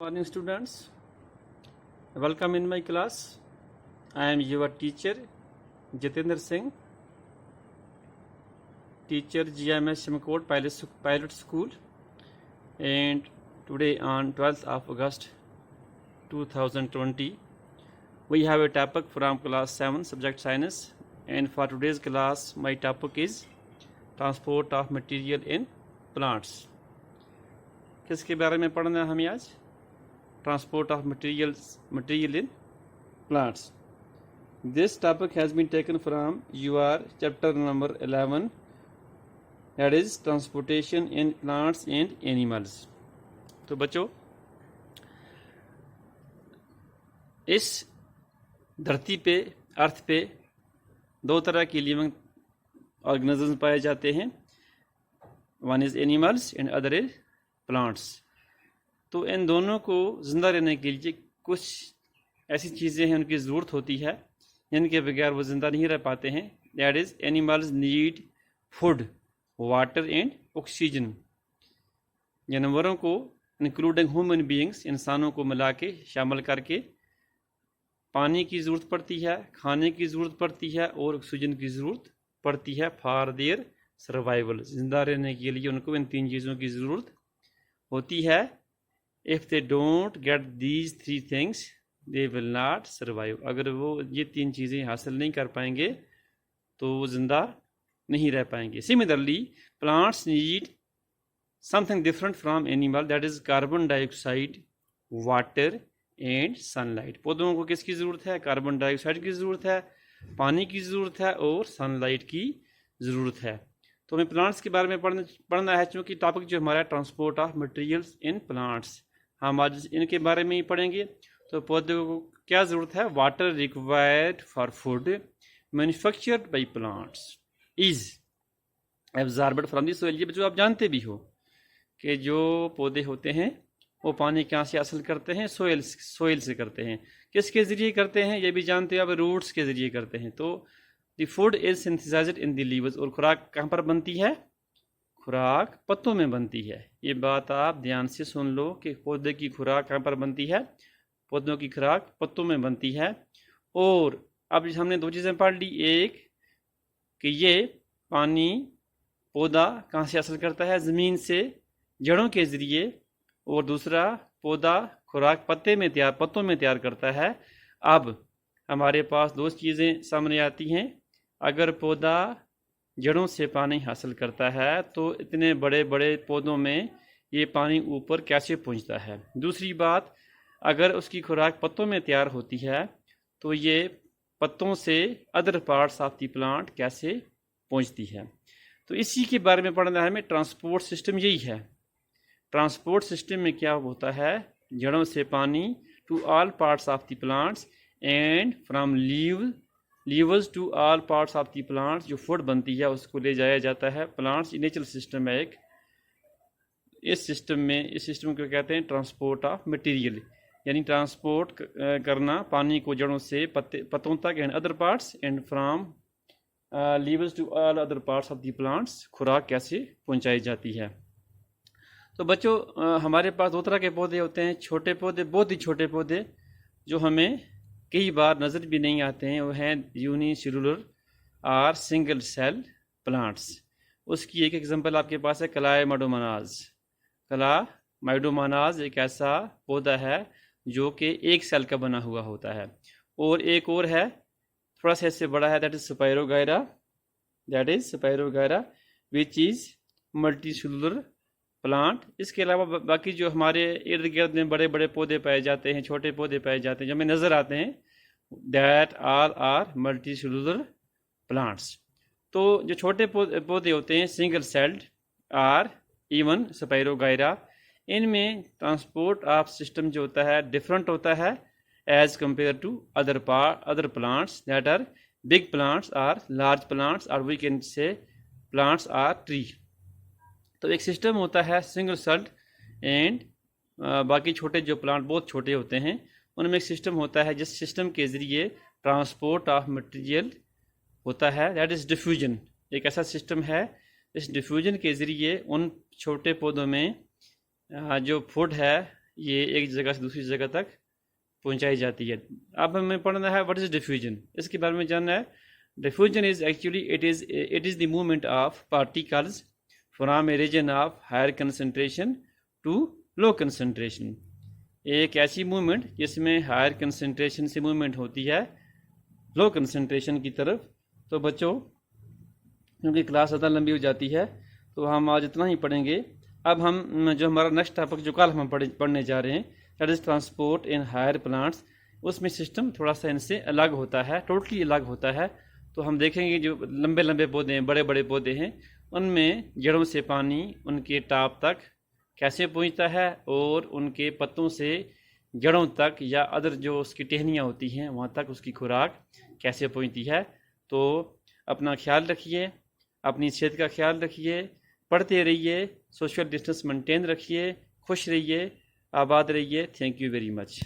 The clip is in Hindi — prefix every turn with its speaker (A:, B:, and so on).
A: Morning students, welcome in my class. I am your teacher Jitendra Singh, teacher GMS Simcoe Pilot School, and today on 12th of August 2020 we have a topic from class 7 subject science, and for today's class my topic is transport of material in plants. किसके बारे में पढ़ना है हमें आज? Transport of material in plants. This topic has been taken from your chapter number 11, that is transportation in plants and animals. तो बच्चों, इस धरती पे, अर्थ पे दो तरह की लिविंग ऑर्गेनिज्म पाए जाते हैं. One is animals and other is plants. तो इन दोनों को ज़िंदा रहने के लिए कुछ ऐसी चीज़ें हैं, उनकी ज़रूरत होती है जिनके बगैर वो ज़िंदा नहीं रह पाते हैं. That is animals need food, water and oxygen. जानवरों को इंक्लूडिंग ह्यूमन बीइंग्स, इंसानों को मिला के शामिल करके पानी की ज़रूरत पड़ती है, खाने की ज़रूरत पड़ती है और ऑक्सीजन की ज़रूरत पड़ती है फॉर देयर सर्वाइवल. ज़िंदा रहने के लिए उनको इन तीन चीज़ों की ज़रूरत होती है. If they don't get these three things, they will not survive. अगर वो ये तीन चीज़ें हासिल नहीं कर पाएंगे तो वो ज़िंदा नहीं रह पाएंगे. Similarly, plants need something different from animal, that is carbon dioxide, water and sunlight. पौधों को किसकी ज़रूरत है? कार्बन डाइऑक्साइड की ज़रूरत है, पानी की ज़रूरत है और सनलाइट की ज़रूरत है. तो हमें प्लांट्स के बारे में पढ़ना है, चूँकि टॉपिक जो हमारा transport of materials in plants, हम आज इनके बारे में ही पढ़ेंगे. तो पौधों को क्या ज़रूरत है? Water required for food manufactured by plants is absorbed from the soil. ये जो आप जानते भी हो कि जो पौधे होते हैं वो पानी कहाँ से हासिल करते हैं? सोइल से करते हैं. किसके ज़रिए करते हैं ये भी जानते हो आप? रूट्स के ज़रिए करते हैं. तो the food is synthesised in the leaves. और खुराक कहाँ पर बनती है? खुराक पत्तों में बनती है. ये बात आप ध्यान से सुन लो कि पौधे की खुराक कहाँ पर बनती है? पौधों की खुराक पत्तों में बनती है. और अब हमने दो चीज़ें पढ़ ली. एक कि ये पानी पौधा कहाँ से हासिल करता है? ज़मीन से, जड़ों के ज़रिए. और दूसरा, पौधा खुराक पत्तों में तैयार करता है. अब हमारे पास दो चीज़ें सामने आती हैं. अगर पौधा जड़ों से पानी हासिल करता है तो इतने बड़े बड़े पौधों में ये पानी ऊपर कैसे पहुंचता है? दूसरी बात, अगर उसकी खुराक पत्तों में तैयार होती है तो ये पत्तों से other parts of the plant कैसे पहुंचती है? तो इसी के बारे में पढ़ना है हमें. ट्रांसपोर्ट सिस्टम यही है. ट्रांसपोर्ट सिस्टम में क्या होता है? जड़ों से पानी to all parts of the plants and from leaves to all parts of the plants. जो फूड बनती है उसको ले जाया जाता है. प्लांट्स नेचुरल सिस्टम है एक. इस सिस्टम को कहते हैं ट्रांसपोर्ट ऑफ मटेरियल, यानी ट्रांसपोर्ट करना पानी को जड़ों से पत्तों तक and other parts and from leaves to all other parts of the plants. खुराक कैसे पहुंचाई जाती है? तो बच्चों, हमारे पास दो तरह के पौधे होते हैं. छोटे पौधे, बहुत ही छोटे पौधे जो हमें कई बार नज़र भी नहीं आते हैं, वो हैं यूनिसेलुलर और सिंगल सेल प्लांट्स. उसकी एक एग्जांपल आपके पास है क्लामाइडोमोनास. क्लामाइडोमोनास एक ऐसा पौधा है जो कि एक सेल का बना हुआ होता है. और एक और है, थोड़ा सा इससे बड़ा है, that is spirogyra which is multicellular plant. इसके अलावा बाकी जो हमारे इर्द गिर्द में बड़े बड़े पौधे पाए जाते हैं, छोटे पौधे पाए जाते हैं जो हमें नज़र आते हैं, that all are multicellular plants. तो जो छोटे पौधे होते हैं single celled or even spirogyra, इनमें ट्रांसपोर्ट ऑफ सिस्टम जो होता है डिफरेंट होता है as compare to other plants that are big plants or large plants और we can say plants are tree. तो एक सिस्टम होता है सिंगल सेल्ड एंड बाकी छोटे जो प्लांट बहुत छोटे होते हैं उनमें एक सिस्टम होता है जिस सिस्टम के ज़रिए ट्रांसपोर्ट ऑफ मटेरियल होता है, दैट इज़ डिफ्यूजन. एक ऐसा सिस्टम है, इस डिफ्यूजन के ज़रिए उन छोटे पौधों में जो फूड है ये एक जगह से दूसरी जगह तक पहुंचाई जाती है। अब हमें पढ़ना है व्हाट इज़ डिफ्यूजन, इसके बारे में जानना है। Diffusion is actually it is the movement of particles from a region of higher concentration to low concentration. एक ऐसी मूवमेंट जिसमें हायर कंसनट्रेशन से मूवमेंट होती है लो कंसनट्रेशन की तरफ। तो बच्चों, क्योंकि क्लास ज़्यादा लंबी हो जाती है तो हम आज इतना ही पढ़ेंगे। अब हम जो हमारा नेक्स्ट टॉपिक जो कल हम पढ़ने जा रहे हैं, that is transport in higher plants, उसमें सिस्टम थोड़ा सा इनसे अलग होता है, टोटली अलग होता है। तो हम देखेंगे जो लंबे लंबे पौधे हैं, बड़े बड़े पौधे हैं, उनमें जड़ों से पानी उनके टॉप तक कैसे पहुंचता है और उनके पत्तों से जड़ों तक या अदर जो उसकी टहनियाँ होती हैं वहाँ तक उसकी खुराक कैसे पहुंचती है। तो अपना ख्याल रखिए, अपनी सेहत का ख्याल रखिए, पढ़ते रहिए, सोशल डिस्टेंस मेंटेन रखिए, खुश रहिए, आबाद रहिए। Thank you very much.